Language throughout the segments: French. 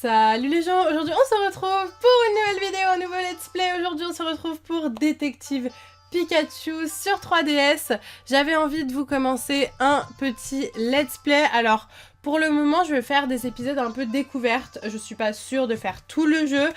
Salut les gens, aujourd'hui on se retrouve pour une nouvelle vidéo, un nouveau let's play. Aujourd'hui on se retrouve pour Détective Pikachu sur 3DS. J'avais envie de vous commencer un petit let's play. Alors pour le moment je vais faire des épisodes un peu découvertes. Je suis pas sûre de faire tout le jeu,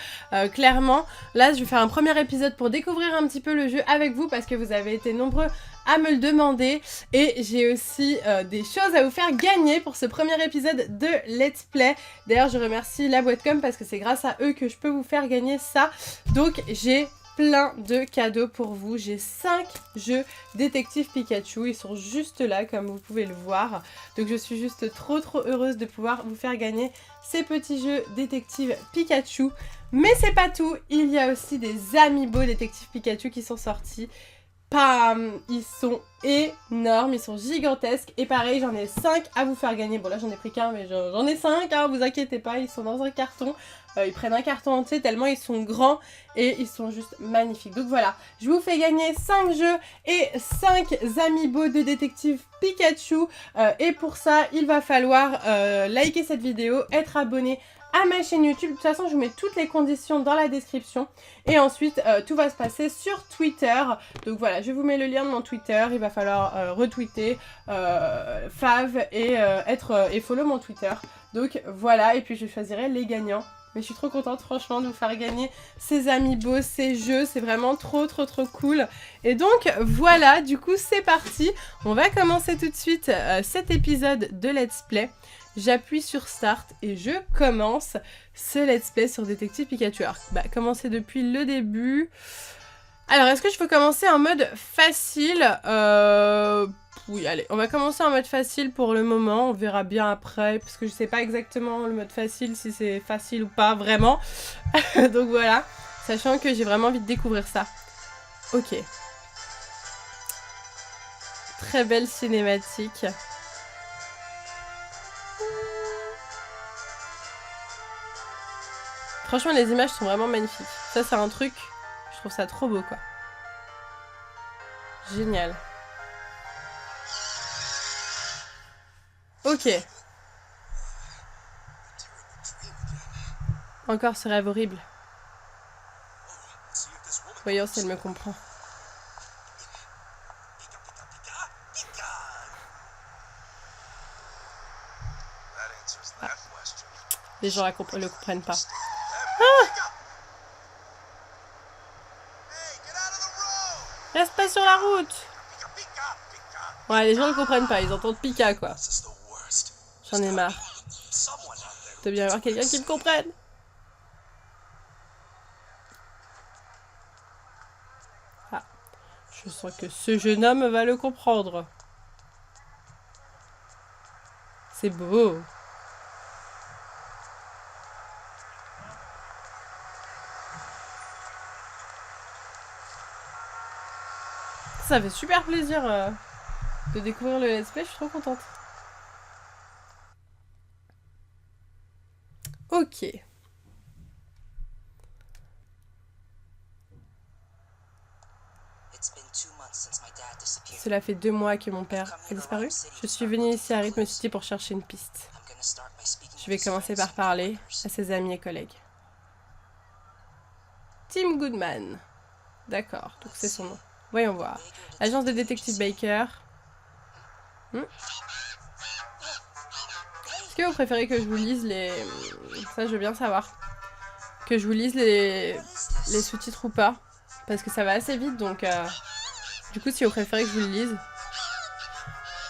clairement. Là je vais faire un premier épisode pour découvrir un petit peu le jeu avec vous parce que vous avez été nombreux à me le demander. Et j'ai aussi des choses à vous faire gagner pour ce premier épisode de let's play. D'ailleurs je remercie la boîte.com parce que c'est grâce à eux que je peux vous faire gagner ça. Donc j'ai plein de cadeaux pour vous. J'ai 5 jeux Détective Pikachu. Ils sont juste là comme vous pouvez le voir. Donc je suis juste trop heureuse de pouvoir vous faire gagner ces petits jeux Détective Pikachu. Mais c'est pas tout. Il y a aussi des amiibo Détective Pikachu qui sont sortis. Pam! Ils sont énormes, ils sont gigantesques. Et pareil, j'en ai 5 à vous faire gagner. Bon là j'en ai pris qu'un, mais j'en ai 5, hein, vous inquiétez pas, ils sont dans un carton. Ils prennent un carton entier tellement ils sont grands et ils sont juste magnifiques. Donc voilà, je vous fais gagner 5 jeux et 5 amiibo de Détective Pikachu. Et pour ça, il va falloir liker cette vidéo, être abonné à ma chaîne YouTube. De toute façon, je vous mets toutes les conditions dans la description. Et ensuite, tout va se passer sur Twitter. Donc voilà, je vous mets le lien de mon Twitter. Il va falloir retweeter, fave et follow mon Twitter. Donc voilà, et puis je choisirai les gagnants. Mais je suis trop contente franchement de vous faire gagner ces amiibo, ces jeux. C'est vraiment trop cool. Et donc voilà, du coup c'est parti. On va commencer tout de suite cet épisode de Let's Play. J'appuie sur Start et je commence ce Let's Play sur Détective Pikachu. Alors, commencer depuis le début. Alors, est-ce que je peux commencer en mode facile? Oui, allez, on va commencer en mode facile pour le moment. On verra bien après, parce que je sais pas exactement le mode facile, si c'est facile ou pas, vraiment. Donc voilà, sachant que j'ai vraiment envie de découvrir ça. Ok. Très belle cinématique. Franchement, les images sont vraiment magnifiques. Ça, c'est un truc, je trouve ça trop beau, quoi. Génial. Ok. Encore ce rêve horrible. Voyons si elle me comprend. Ah. Les gens le comprennent pas. Ah! Reste pas sur la route! Ouais, les gens ne comprennent pas, ils entendent Pika, quoi. J'en ai marre. Il doit bien y avoir quelqu'un qui me comprenne. Ah, je sens que ce jeune homme va le comprendre. C'est beau. Ça fait super plaisir de découvrir le let's play, je suis trop contente. Ok. Cela fait 2 mois que mon père a disparu. Je suis venue ici à Rhythm City pour chercher une piste. Je vais commencer par parler à ses amis et collègues. Tim Goodman. D'accord, donc c'est son nom. Voyons voir. Agence de détective Baker. Est-ce que vous préférez que je vous lise les... Ça, je veux bien savoir. Que je vous lise les sous-titres ou pas. Parce que ça va assez vite, donc... Du coup, si vous préférez que je vous le lise...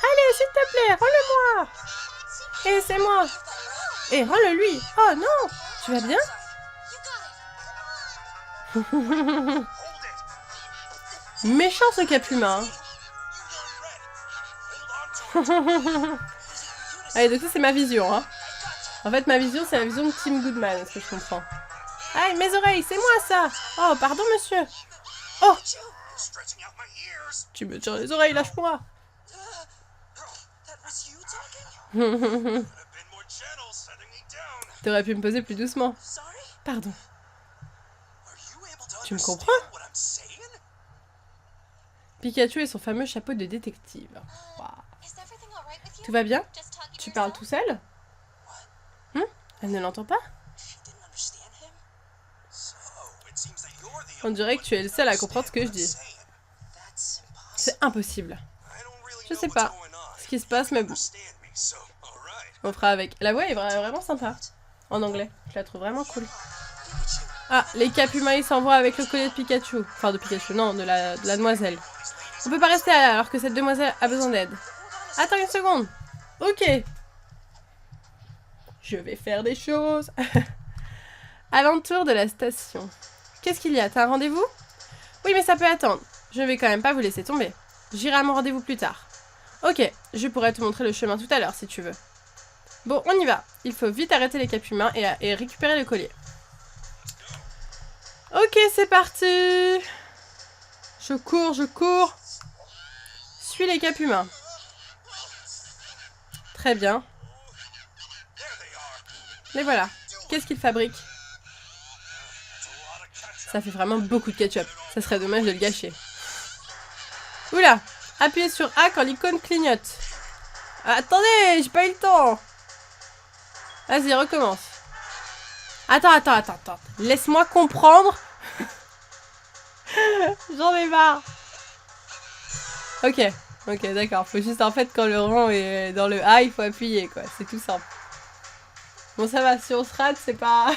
Allez, s'il te plaît, rends-le-moi! Et c'est moi! Et rends-le-lui! Oh non! Tu vas bien? Méchant ce Capuma. Allez, donc ça c'est ma vision, hein. En fait, ma vision c'est la vision de Tim Goodman, est-ce que je comprends? Aïe, mes oreilles, c'est moi ça! Oh, pardon monsieur! Oh! Tu me tires les oreilles, lâche-moi! T'aurais pu me poser plus doucement. Pardon. Tu me comprends? Pikachu et son fameux chapeau de détective. Wow. Tout va bien? Tu parles tout seul? Elle ne l'entend pas? On dirait que tu es le seul à comprendre ce que je dis. C'est impossible. Je sais pas ce qui se passe, mais bon. On fera avec. La voix est vraiment sympa. En anglais. Je la trouve vraiment cool. Ah, les capes humains, ils s'envoient avec le collier de Pikachu. Enfin, de Pikachu, non, de la demoiselle. On peut pas rester là alors que cette demoiselle a besoin d'aide. Attends une seconde. Ok. Je vais faire des choses. Alentour de la station. Qu'est-ce qu'il y a? T'as un rendez-vous? Oui, mais ça peut attendre. Je vais quand même pas vous laisser tomber. J'irai à mon rendez-vous plus tard. Ok, je pourrais te montrer le chemin tout à l'heure si tu veux. Bon, on y va. Il faut vite arrêter les capes humains et récupérer le collier. Ok, c'est parti. Je cours. Suis les capes humains. Très bien. Les voilà. Qu'est-ce qu'ils fabriquent? Ça fait vraiment beaucoup de ketchup. Ça serait dommage de le gâcher. Oula! Appuyez sur A quand l'icône clignote. Attendez, j'ai pas eu le temps. Vas-y, recommence. Attends. Laisse-moi comprendre. J'en ai marre. Ok, d'accord. Faut juste en fait quand le rond est dans le A, il faut appuyer quoi. C'est tout simple. Bon ça va, si on se rate, c'est pas...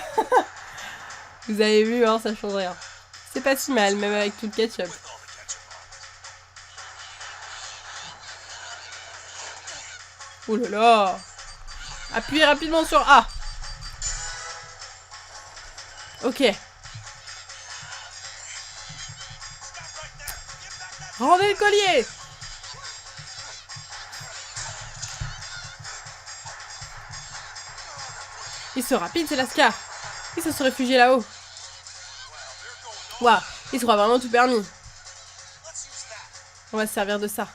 Vous avez vu, hein, ça change rien. C'est pas si mal, même avec tout le ketchup. Oh là là! Appuyez rapidement sur A. Ok. Rendez le collier! Ils sont rapides, c'est Lascar. Ils se sont réfugiés là-haut. Waouh, ils se croient vraiment tout permis. On va se servir de ça.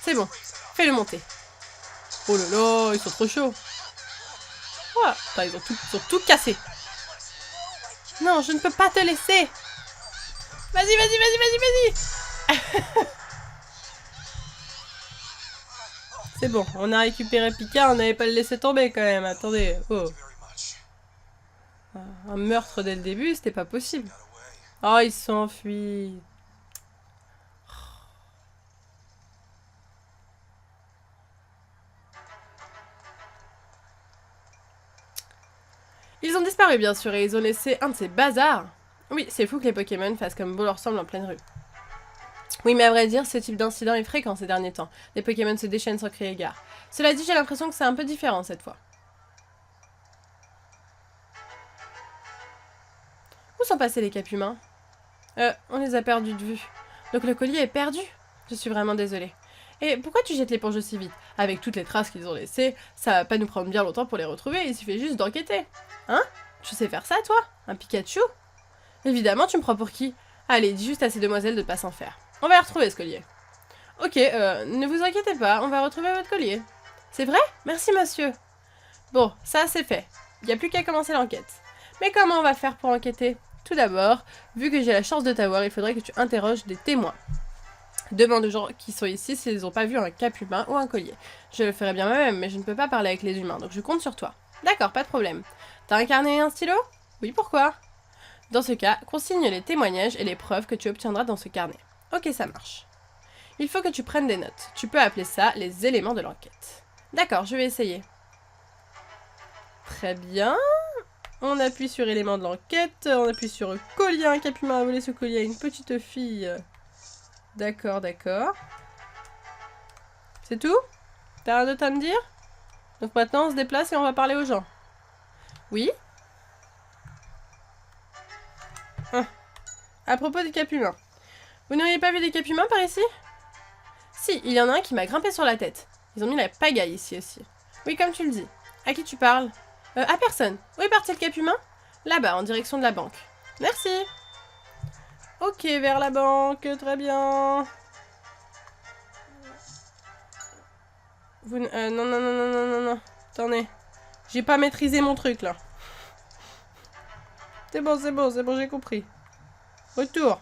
C'est bon, fais-le monter. Oh là là, ils sont trop chauds. Oh, attends, ils ont tout cassé. Non, je ne peux pas te laisser. Vas-y. C'est bon, on a récupéré Pika, on n'avait pas le laissé tomber quand même. Attendez, oh. Un meurtre dès le début, c'était pas possible. Oh, ils se sont enfuis. Ils ont disparu bien sûr et ils ont laissé un de ces bazars. Oui, c'est fou que les Pokémon fassent comme beau leur semble en pleine rue. Oui, mais à vrai dire, ce type d'incident est fréquent ces derniers temps. Les Pokémon se déchaînent sans crier gare. Cela dit, j'ai l'impression que c'est un peu différent cette fois. Où sont passés les capes humains? On les a perdus de vue. Donc le collier est perdu? Je suis vraiment désolée. Et pourquoi tu jettes l'éponge aussi vite? Avec toutes les traces qu'ils ont laissées, ça va pas nous prendre bien longtemps pour les retrouver, il suffit juste d'enquêter. Hein? Tu sais faire ça, toi? Un Pikachu? Évidemment, tu me prends pour qui? Allez, dis juste à ces demoiselles de pas s'en faire. On va les retrouver, ce collier. Ok, ne vous inquiétez pas, on va retrouver votre collier. C'est vrai? Merci, monsieur. Bon, ça, c'est fait. Il n'y a plus qu'à commencer l'enquête. Mais comment on va faire pour enquêter? Tout d'abord, vu que j'ai la chance de t'avoir, il faudrait que tu interroges des témoins. Demande aux gens qui sont ici s'ils n'ont pas vu un cap humain ou un collier. Je le ferai bien moi-même, mais je ne peux pas parler avec les humains, donc je compte sur toi. D'accord, pas de problème. T'as un carnet et un stylo? Oui, pourquoi? Dans ce cas, consigne les témoignages et les preuves que tu obtiendras dans ce carnet. Ok, ça marche. Il faut que tu prennes des notes. Tu peux appeler ça les éléments de l'enquête. D'accord, je vais essayer. Très bien. On appuie sur éléments de l'enquête. On appuie sur collier. Un cap humain a volé ce collier à une petite fille. D'accord. C'est tout? T'as rien d'autre à me dire? Donc maintenant on se déplace et on va parler aux gens. Oui? À propos des capes humains. Vous n'auriez pas vu des capes humains par ici? Si, il y en a un qui m'a grimpé sur la tête. Ils ont mis la pagaille ici aussi. Oui, comme tu le dis. À qui tu parles? À personne. Où est parti le cap humain? Là-bas, en direction de la banque. Merci. Ok, vers la banque, très bien. Vous... non. Attendez. J'ai pas maîtrisé mon truc, là. C'est bon, j'ai compris. Retour.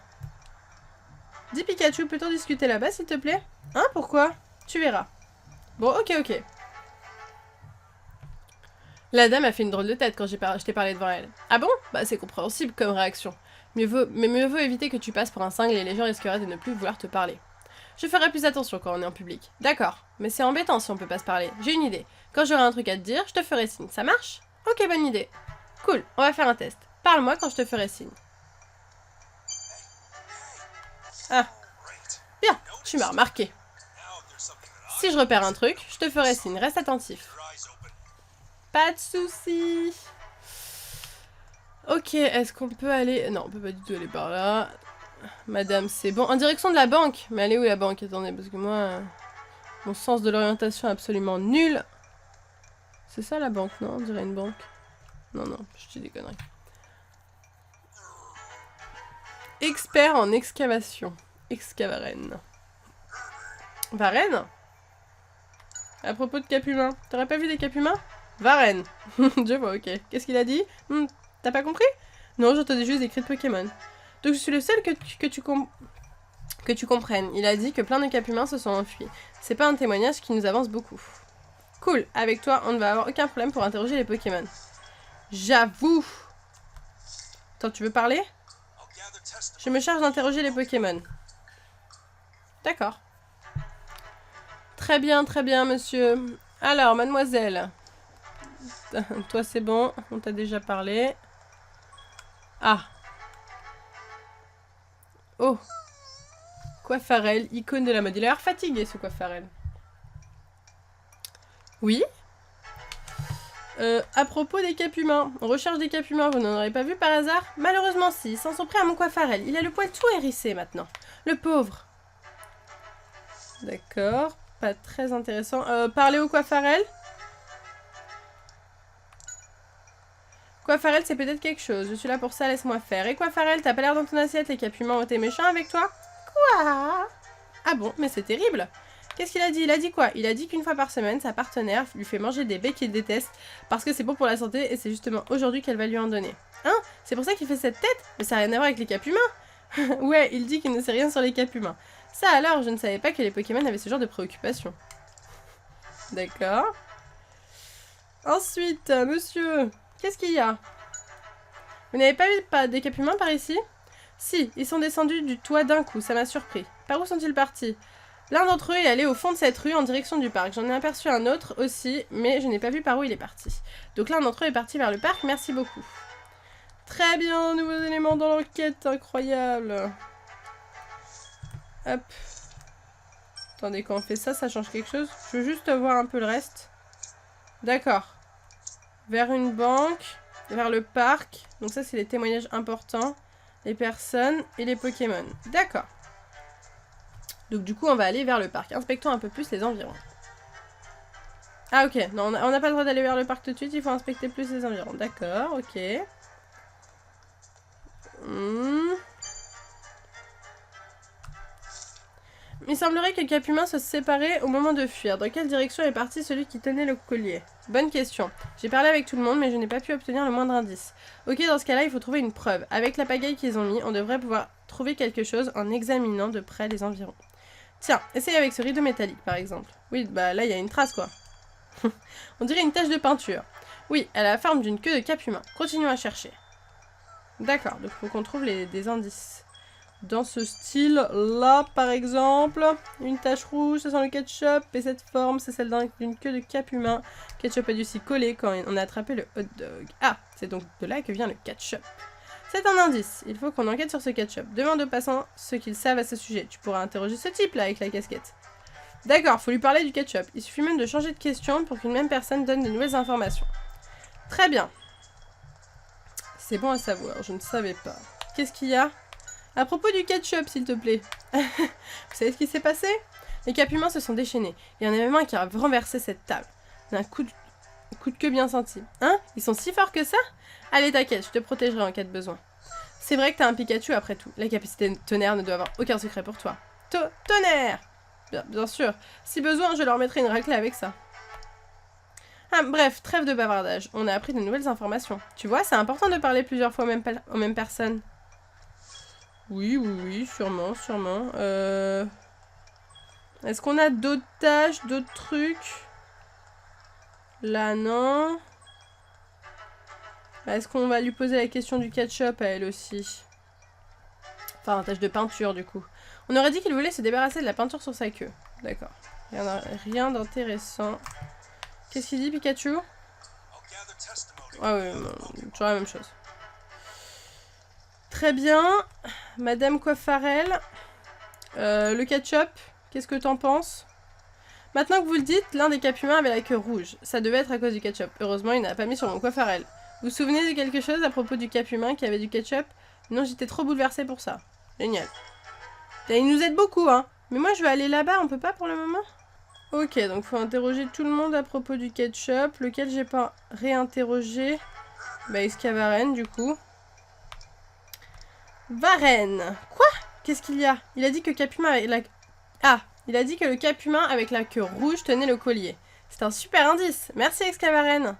Dis Pikachu, peut-on discuter là-bas, s'il te plaît? Hein, pourquoi? Tu verras. Bon, ok. La dame a fait une drôle de tête quand je t'ai parlé devant elle. Ah bon? Bah c'est compréhensible comme réaction. Mais mieux vaut éviter que tu passes pour un cingle et les gens risqueraient de ne plus vouloir te parler. Je ferai plus attention quand on est en public. D'accord, mais c'est embêtant si on peut pas se parler. J'ai une idée. Quand j'aurai un truc à te dire, je te ferai signe. Ça marche? Ok, bonne idée. Cool, on va faire un test. Parle-moi quand je te ferai signe. Ah. Bien, tu m'as remarqué. Si je repère un truc, je te ferai signe. Reste attentif. Pas de soucis. Ok, est-ce qu'on peut aller... Non, on peut pas du tout aller par là. Madame, c'est bon. En direction de la banque. Mais elle est où la banque? Attendez, parce que moi... mon sens de l'orientation est absolument nul. C'est ça la banque, non? On dirait une banque. Non, non, je dis des conneries. Expert en excavation. Excavaren. Varenne? À propos de cap humain. T'aurais pas vu des cap humains? Varenne. Je vois, ok. Qu'est-ce qu'il a dit? T'as pas compris? Non, j'entendais juste des cris de Pokémon. Donc je suis le seul que tu comprennes. Il a dit que plein de cap humains se sont enfuis. C'est pas un témoignage qui nous avance beaucoup. Cool, avec toi, on ne va avoir aucun problème pour interroger les Pokémon. J'avoue. Attends, tu veux parler? Je me charge d'interroger les Pokémon. D'accord. Très bien, monsieur. Alors, mademoiselle. Toi, c'est bon, on t'a déjà parlé. Ah. Oh. Coiffarel, icône de la mode. Il a l'air fatigué, ce Coiffarel. Oui. À propos des cap humains. On recherche des cap humains, vous n'en aurez pas vu par hasard? Malheureusement, si. Ils s'en sont pris à mon Coiffarel. Il a le poil tout hérissé, maintenant. Le pauvre. D'accord. Pas très intéressant. Parler au Coiffarel? Coiffarel, c'est peut-être quelque chose. Je suis là pour ça, laisse-moi faire. Et Coiffarel, t'as pas l'air dans ton assiette, les cap humains ont été méchants avec toi? Quoi? Ah bon, mais c'est terrible. Qu'est-ce qu'il a dit? Il a dit quoi? Il a dit qu'une fois par semaine, sa partenaire lui fait manger des baies qu'il déteste parce que c'est bon pour la santé et c'est justement aujourd'hui qu'elle va lui en donner. Hein? C'est pour ça qu'il fait cette tête? Mais ça n'a rien à voir avec les cap humains. Ouais, il dit qu'il ne sait rien sur les cap humains. Ça alors, je ne savais pas que les Pokémon avaient ce genre de préoccupation. D'accord. Ensuite, monsieur, qu'est-ce qu'il y a? Vous n'avez pas vu des cap humains par ici? Si, ils sont descendus du toit d'un coup, ça m'a surpris. Par où sont-ils partis? L'un d'entre eux est allé au fond de cette rue en direction du parc. J'en ai aperçu un autre aussi, mais je n'ai pas vu par où il est parti. Donc l'un d'entre eux est parti vers le parc, merci beaucoup. Très bien, nouveaux éléments dans l'enquête, incroyable. Hop. Attendez, quand on fait ça, ça change quelque chose? Je veux juste voir un peu le reste. D'accord. Vers une banque, vers le parc. Donc ça, c'est les témoignages importants. Les personnes et les Pokémon. D'accord. Donc du coup, on va aller vers le parc. Inspectons un peu plus les environs. Ah ok, non, on n'a pas le droit d'aller vers le parc tout de suite, il faut inspecter plus les environs. D'accord, ok. Il semblerait que Cap Humain se séparait au moment de fuir. Dans quelle direction est parti celui qui tenait le collier? Bonne question. J'ai parlé avec tout le monde, mais je n'ai pas pu obtenir le moindre indice. Ok, dans ce cas-là, il faut trouver une preuve. Avec la pagaille qu'ils ont mis, on devrait pouvoir trouver quelque chose en examinant de près les environs. Tiens, essaye avec ce rideau métallique, par exemple. Oui, bah là, il y a une trace, quoi. On dirait une tache de peinture. Oui, elle a la forme d'une queue de Cap Humain. Continuons à chercher. D'accord, donc il faut qu'on trouve des indices. Dans ce style-là, par exemple, une tache rouge, ça sent le ketchup, et cette forme, c'est celle d'une queue de Cap Humain. Ketchup a dû s'y coller quand on a attrapé le hot dog. Ah, c'est donc de là que vient le ketchup. C'est un indice, il faut qu'on enquête sur ce ketchup. Demande aux passants ce qu'ils savent à ce sujet. Tu pourras interroger ce type-là avec la casquette. D'accord, faut lui parler du ketchup. Il suffit même de changer de question pour qu'une même personne donne de nouvelles informations. Très bien. C'est bon à savoir, je ne savais pas. Qu'est-ce qu'il y a? À propos du ketchup, s'il te plaît. Vous savez ce qui s'est passé? Les cap humains se sont déchaînés. Il y en a même un qui a renversé cette table. D'un coup de queue bien senti. Hein? Ils sont si forts que ça? Allez, t'inquiète, je te protégerai en cas de besoin. C'est vrai que t'as un Pikachu après tout. La capacité de tonnerre ne doit avoir aucun secret pour toi. Tonnerre! Bien sûr. Si besoin, je leur mettrai une raclée avec ça. Ah, bref, trêve de bavardage. On a appris de nouvelles informations. Tu vois, c'est important de parler plusieurs fois aux mêmes personnes. Oui, sûrement. Est-ce qu'on a d'autres tâches, d'autres trucs? Là, non. Est-ce qu'on va lui poser la question du ketchup à elle aussi? Enfin, un tache de peinture du coup. On aurait dit qu'il voulait se débarrasser de la peinture sur sa queue. D'accord. Il n'y en a rien d'intéressant. Qu'est-ce qu'il dit, Pikachu? Ah oui, toujours la même chose. Très bien. Madame Coiffarel. Le ketchup, qu'est-ce que t'en penses? Maintenant que vous le dites, l'un des capumains avait la queue rouge. Ça devait être à cause du ketchup. Heureusement, il n'a pas mis sur mon Coiffarel. Vous vous souvenez de quelque chose à propos du capumain qui avait du ketchup? Non, j'étais trop bouleversée pour ça. Génial. Et il nous aide beaucoup, hein. Mais moi, je vais aller là-bas, on peut pas pour le moment? Ok, donc faut interroger tout le monde à propos du ketchup. Lequel j'ai pas réinterrogé? Bah, Escavaren, du coup. Varenne. Quoi? Qu'est-ce qu'il y a? Il a dit que Capumin avec la... Ah, il a dit que le Capumin avec la queue rouge tenait le collier. C'est un super indice. Merci, Escavaren.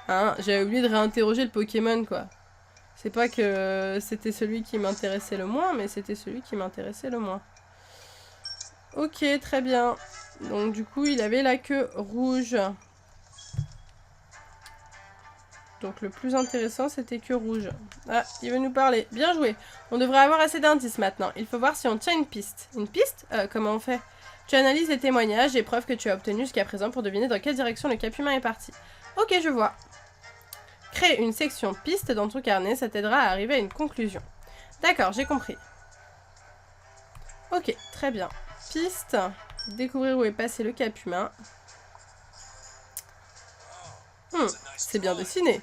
Hein, j'avais oublié de réinterroger le Pokémon, quoi. C'est pas que c'était celui qui m'intéressait le moins, mais c'était celui qui m'intéressait le moins. Ok, très bien. Donc du coup, il avait la queue rouge. Donc le plus intéressant, c'était queue rouge. Ah, il veut nous parler. Bien joué. On devrait avoir assez d'indices maintenant. Il faut voir si on tient une piste. Une piste? Comment on fait? Tu analyses les témoignages et preuves que tu as obtenues jusqu'à présent pour deviner dans quelle direction le capumin est parti. Ok, je vois. Crée une section piste dans ton carnet, ça t'aidera à arriver à une conclusion. D'accord, j'ai compris. Ok, très bien. Piste. Découvrir où est passé le capumin. C'est bien dessiné.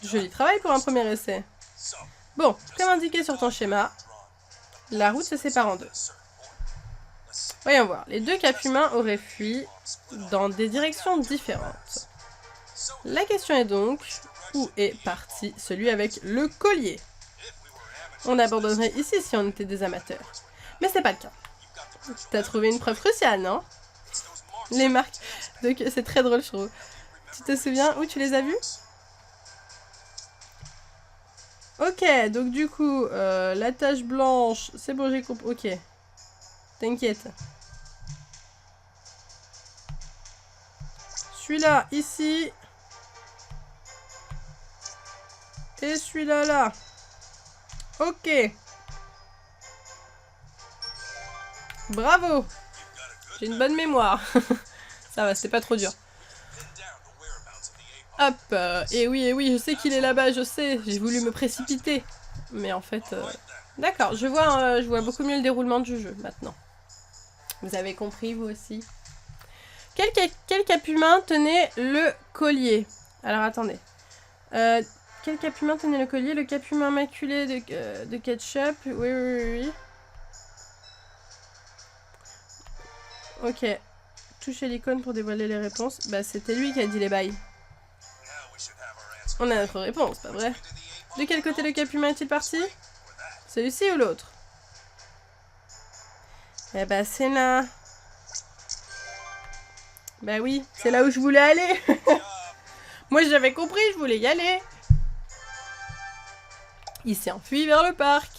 Joli travail pour un premier essai. Bon, comme indiqué sur ton schéma, la route se sépare en deux. Voyons voir. Les deux capumains auraient fui dans des directions différentes. La question est donc, où est parti celui avec le collier? On abandonnerait ici si on était des amateurs. Mais c'est pas le cas. T'as trouvé une preuve cruciale, non? Les marques. Donc c'est très drôle, je trouve. Tu te souviens où tu les as vues? Ok, donc du coup, la tache blanche, c'est bon, j'ai compris. Ok. T'inquiète. Celui-là, ici. Et celui-là, là. Ok. Bravo. J'ai une bonne mémoire. Ça va, c'était pas trop dur. Hop. Et oui, je sais qu'il est là-bas, je sais. J'ai voulu me précipiter. Mais en fait... D'accord, je vois beaucoup mieux le déroulement du jeu, maintenant. Vous avez compris, vous aussi? Quel capumin tenait le collier? Alors, attendez. Quel capumin tenait le collier? Le capumin maculé de ketchup. Oui. Ok. Touchez l'icône pour dévoiler les réponses. Bah, c'était lui qui a dit les bails. On a notre réponse, pas vrai? De quel côté le capumin est-il parti? Celui-ci ou l'autre? Eh bah, c'est là. Bah oui, c'est là où je voulais aller. Moi, j'avais compris, je voulais y aller. Il s'est enfui vers le parc.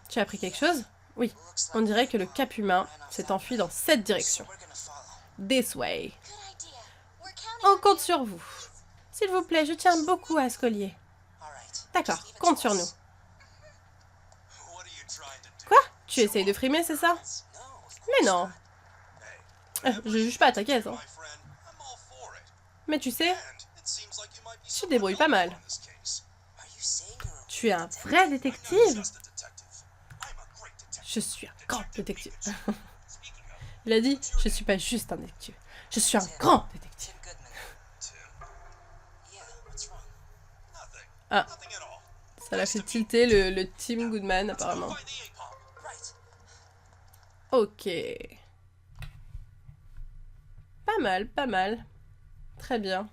Tu as appris quelque chose? Oui, on dirait que le capumin s'est enfui dans cette direction. This way. On compte sur vous. S'il vous plaît, je tiens beaucoup à ce collier. D'accord, compte sur nous. Quoi? Tu essayes de frimer, c'est ça? Mais non. Je juge pas, t'inquiète. Hein. Mais tu sais, tu te débrouilles pas mal. Tu es un vrai détective? Je suis un grand détective. Il a dit, je suis pas juste un détective. Je suis un grand détective. Ah, ça l'a fait tilter le Tim Goodman apparemment. Ok. Pas mal. Très bien.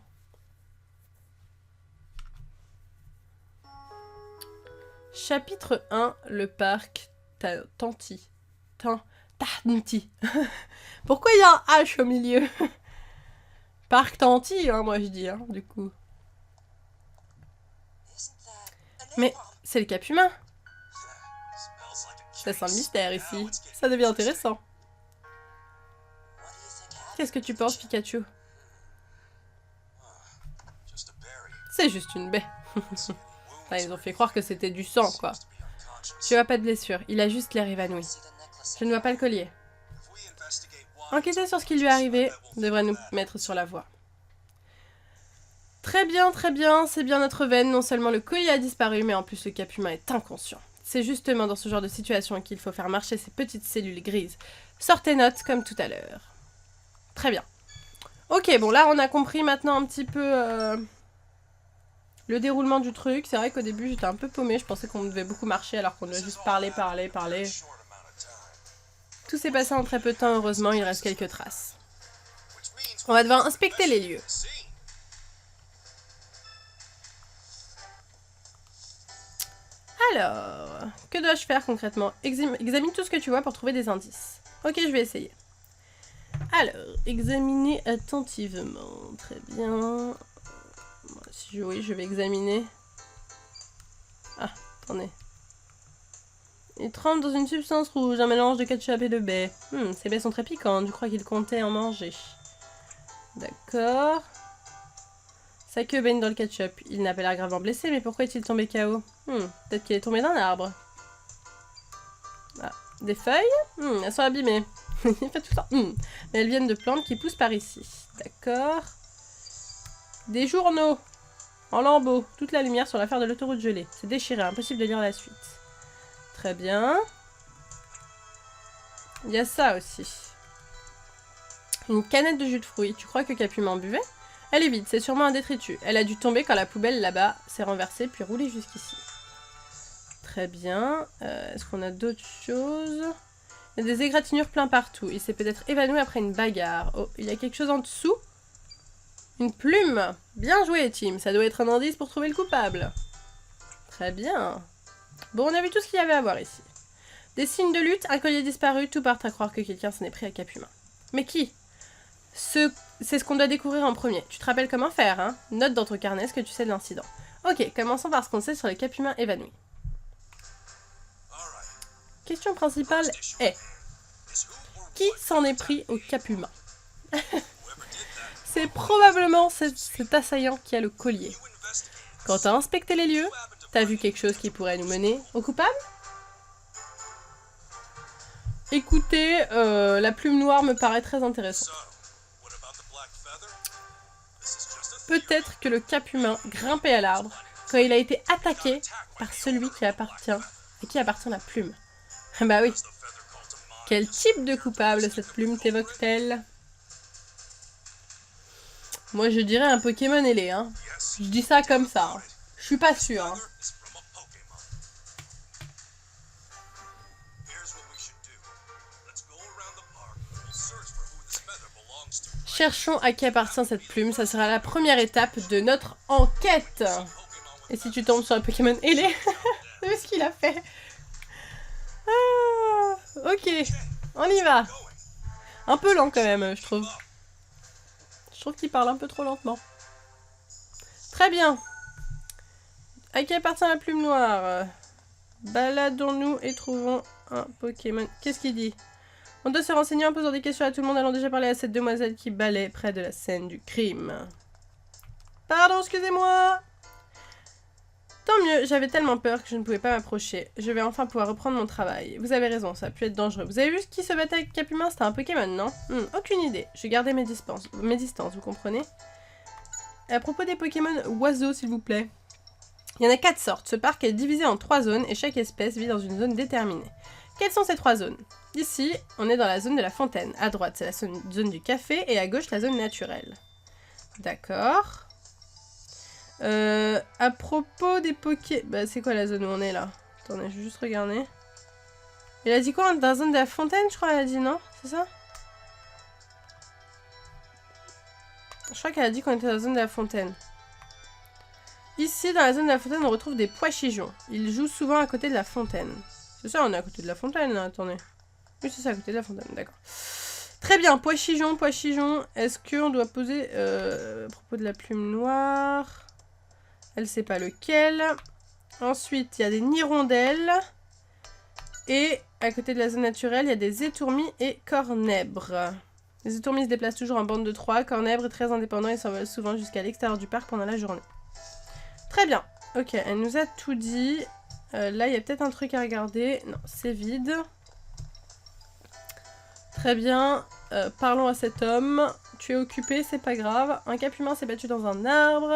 Chapitre 1, le parc Tanti. Tanti. Pourquoi il y a un H au milieu? Parc Tanti, hein, moi je dis, hein, du coup. Mais c'est le capumin. Ça sent le mystère ici. Ça devient intéressant. Qu'est-ce que tu penses, Pikachu? C'est juste une baie. Enfin, ils ont fait croire que c'était du sang, quoi. Je vois pas de blessure, il a juste l'air évanoui. Je ne vois pas le collier. Enquêter sur ce qui lui est arrivé devrait nous mettre sur la voie. Très bien, c'est bien notre veine. Non seulement le collier a disparu, mais en plus le cap humain est inconscient. C'est justement dans ce genre de situation qu'il faut faire marcher ces petites cellules grises. Sortez notes comme tout à l'heure. Très bien. Ok, bon là on a compris maintenant un petit peu le déroulement du truc. C'est vrai qu'au début j'étais un peu paumée, je pensais qu'on devait beaucoup marcher alors qu'on devait juste parler. Tout s'est passé en très peu de temps, heureusement, il reste quelques traces. On va devoir inspecter les lieux. Alors, que dois-je faire concrètement? Examine tout ce que tu vois pour trouver des indices. Ok, je vais essayer. Alors, examiner attentivement. Très bien. Oui, je vais examiner. Ah, attendez. Il trempe dans une substance rouge, un mélange de ketchup et de baies. Ces baies sont très piquantes, je crois qu'il comptait en manger. D'accord. Sa queue baigne dans le ketchup. Il n'a pas l'air gravement blessé, mais pourquoi est-il tombé KO? Peut-être qu'il est tombé d'un arbre. Ah, des feuilles? Elles sont abîmées. Il fait tout ça. Mais elles viennent de plantes qui poussent par ici. D'accord. Des journaux. En lambeaux. Toute la lumière sur l'affaire de l'autoroute gelée. C'est déchiré, impossible de lire la suite. Très bien. Il y a ça aussi. Une canette de jus de fruits. Tu crois que Capu m'en buvait? Elle est vide, c'est sûrement un détritus. Elle a dû tomber quand la poubelle là-bas s'est renversée puis roulée jusqu'ici. Très bien. Est-ce qu'on a d'autres choses? Il y a des égratignures plein partout. Il s'est peut-être évanoui après une bagarre. Oh, il y a quelque chose en dessous? Une plume. Bien joué, Tim. Ça doit être un indice pour trouver le coupable. Très bien. Bon, on a vu tout ce qu'il y avait à voir ici. Des signes de lutte, un collier disparu, tout part à croire que quelqu'un s'en est pris à Cap humain. Mais qui? C'est ce qu'on doit découvrir en premier. Tu te rappelles comment faire, hein? Note dans ton carnet ce que tu sais de l'incident. Ok, commençons par ce qu'on sait sur le Cap humain évanoui. Question principale est... Qui s'en est pris au Cap humain? C'est probablement cet assaillant qui a le collier. Quand t'as inspecté les lieux, t'as vu quelque chose qui pourrait nous mener au coupable? Écoutez, la plume noire me paraît très intéressante. Peut-être que le Cap humain grimpait à l'arbre quand il a été attaqué par celui à qui appartient la plume. Bah oui. Quel type de coupable cette plume t'évoque-t-elle? Moi je dirais un Pokémon ailé, hein. Je dis ça comme ça. Hein. Je suis pas sûre. Hein. Cherchons à qui appartient cette plume, ça sera la première étape de notre enquête. Et si tu tombes sur un Pokémon ailé, c'est ce qu'il a fait. Ah, ok, on y va. Un peu lent quand même, je trouve. Je trouve qu'il parle un peu trop lentement. Très bien. À qui appartient la plume noire? Baladons-nous et trouvons un Pokémon. Qu'est-ce qu'il dit? On doit se renseigner en posant des questions à tout le monde. Allons déjà parler à cette demoiselle qui balaie près de la scène du crime. Pardon, excusez-moi. Tant mieux, j'avais tellement peur que je ne pouvais pas m'approcher. Je vais enfin pouvoir reprendre mon travail. Vous avez raison, ça a pu être dangereux. Vous avez vu qui se battait avec Cap humain? C'était un Pokémon, non? Aucune idée. Je gardais mes distances, vous comprenez? Et à propos des Pokémon oiseaux, s'il vous plaît. Il y en a 4 sortes. Ce parc est divisé en 3 zones et chaque espèce vit dans une zone déterminée. Quelles sont ces 3 zones? Ici, on est dans la zone de la fontaine. À droite, c'est la zone du café et à gauche, la zone naturelle. D'accord. À propos des Poké... Bah, c'est quoi la zone où on est là? Attendez, je vais juste regarder. Elle a dit quoi? Dans la zone de la fontaine, je crois, elle a dit, non? C'est ça? Je crois qu'elle a dit qu'on était dans la zone de la fontaine. Ici, dans la zone de la fontaine, on retrouve des pois-chigeons. Ils jouent souvent à côté de la fontaine. C'est ça, on est à côté de la fontaine, là, attendez. Oui, c'est ça, à côté de la fontaine, d'accord. Très bien, pois-chigeons, pois-chigeons. Est-ce qu'on doit poser... à propos de la plume noire... Elle sait pas lequel. Ensuite, il y a des nirondelles. Et à côté de la zone naturelle, il y a des étourmis et cornèbres. Les étourmis se déplacent toujours en bande de 3. Cornèbres est très indépendant et s'envolent souvent jusqu'à l'extérieur du parc pendant la journée. Très bien. Ok, elle nous a tout dit. Là, il y a peut-être un truc à regarder. Non, c'est vide. Très bien. Parlons à cet homme. Tu es occupé, c'est pas grave. Un cap humain s'est battu dans un arbre.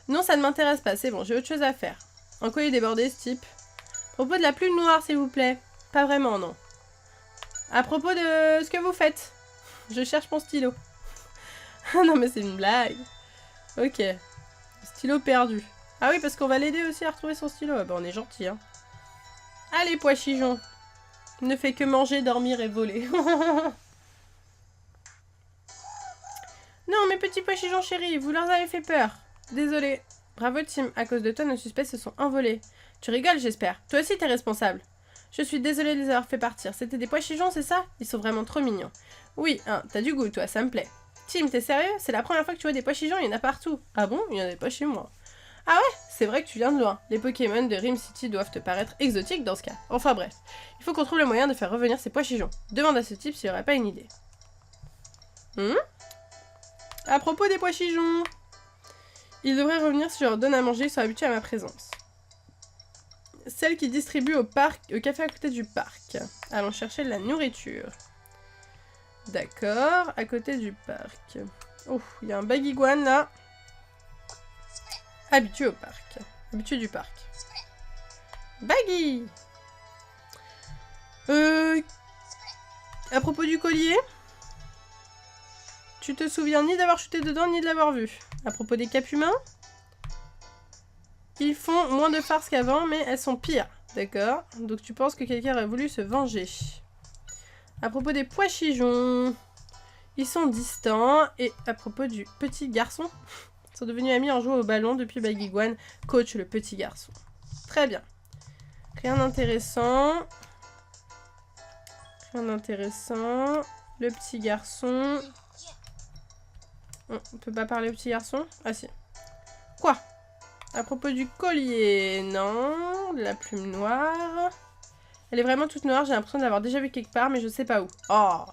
Non, ça ne m'intéresse pas. C'est bon, j'ai autre chose à faire. En quoi il est débordé, ce type? À propos de la plume noire, s'il vous plaît. Pas vraiment, non. À propos de ce que vous faites. Je cherche mon stylo. Non, mais c'est une blague. Ok. Stylo perdu. Ah oui, parce qu'on va l'aider aussi à retrouver son stylo. Ah bah, on est gentil, hein. Allez, pois chichon. Il ne fait que manger, dormir et voler. Non, mes petits pois chichons chéris, vous leur avez fait peur. Désolé. Bravo, Tim. À cause de toi, nos suspects se sont envolés. Tu rigoles, j'espère. Toi aussi, t'es responsable. Je suis désolée de les avoir fait partir. C'était des pois chichons, c'est ça? Ils sont vraiment trop mignons. Oui, hein, t'as du goût, toi, ça me plaît. Tim, t'es sérieux? C'est la première fois que tu vois des pois chichons, il y en a partout. Ah bon? Il y en a pas chez moi. Ah ouais? C'est vrai que tu viens de loin. Les Pokémon de Rim City doivent te paraître exotiques dans ce cas. Enfin bref. Il faut qu'on trouve le moyen de faire revenir ces pois chichons. Demande à ce type s'il aurait pas une idée. À propos des pois chichons. Ils devraient revenir si je leur donne à manger, ils sont habitués à ma présence. Celle qui distribue au café à côté du parc. Allons chercher de la nourriture. D'accord, à côté du parc. Oh, il y a un Baguiguane là. Habitué au parc. Habitué du parc. Baggy! À propos du collier, tu te souviens ni d'avoir chuté dedans ni de l'avoir vu. À propos des capes humains, ils font moins de farce qu'avant, mais elles sont pires. D'accord. Donc tu penses que quelqu'un aurait voulu se venger. À propos des pois chichons, ils sont distants. Et à propos du petit garçon, ils sont devenus amis en jouant au ballon depuis Baguiguane coach le petit garçon. Très bien. Rien d'intéressant. Rien d'intéressant. Le petit garçon. On peut pas parler au petit garçon? Ah si. Quoi? À propos du collier, non. De la plume noire. Elle est vraiment toute noire, j'ai l'impression de l'avoir déjà vue quelque part, mais je sais pas où. Oh!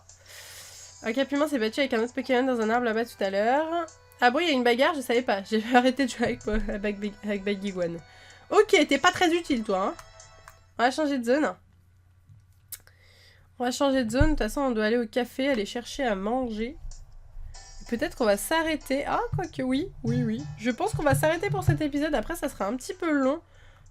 Un capiment s'est battu avec un autre Pokémon dans un arbre là-bas tout à l'heure. Ah bon, il y a une bagarre, je savais pas. J'ai arrêté de jouer avec Baguiguane. Ok, t'es pas très utile, toi, hein. On va changer de zone. On va changer de zone, de toute façon, on doit aller au café, aller chercher à manger. Peut-être qu'on va s'arrêter. Ah, quoique oui, oui. Je pense qu'on va s'arrêter pour cet épisode. Après, ça sera un petit peu long.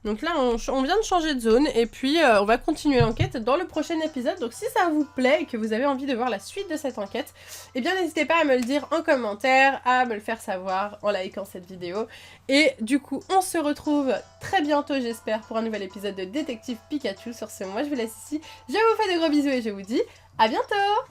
Donc là, on vient de changer de zone. Et puis, on va continuer l'enquête dans le prochain épisode. Donc si ça vous plaît et que vous avez envie de voir la suite de cette enquête, eh bien, n'hésitez pas à me le dire en commentaire, à me le faire savoir en likant cette vidéo. Et du coup, on se retrouve très bientôt, j'espère, pour un nouvel épisode de Détective Pikachu. Sur ce, moi, je vous laisse ici. Je vous fais de gros bisous et je vous dis à bientôt!